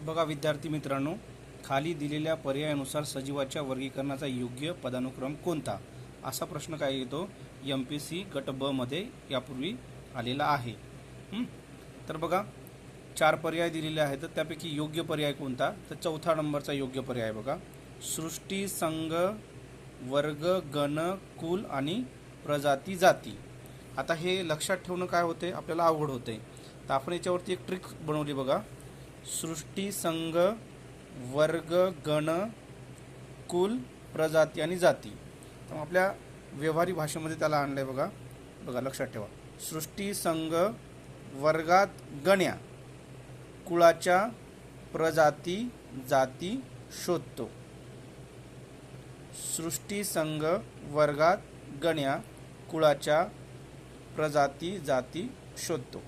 बघा विद्यार्थी मित्रांनो, खाली दिलेल्या पर्यायानुसार सजीवाच्या वर्गीकरणाचा योग्य पदानुक्रम कोणता, असा प्रश्न काय येतो MPSC गट ब मध्ये यापूर्वी आलेला आहे। तर बघा 4 पर्याय दिलेले आहेत, तर त्यापैकी योग्य पर्याय कोणता, तर चौथा नंबरचा योग्य पर्याय बघा, सृष्टी, संघ, वर्ग, गण, कुल आणि प्रजाती, जाती। आता हे लक्षात ठेवणं काय होते, आपल्याला अवघड होते, तर आपण याच्यावरती एक ट्रिक बनवली बघा। सृष्टी, संघ, वर्ग, गण, कुल, प्रजाती आणि जाती। तर आपल्या व्यवहारी भाषेमध्ये त्याला आणलंय बघा। बघा लक्षात ठेवा, सृष्टी, संघ, वर्गात गण्या, कुळाच्या प्रजाती, जाती शोधतो। सृष्टी, संघ, वर्गात गण्या, कुळाच्या प्रजाती, जाती शोधतो।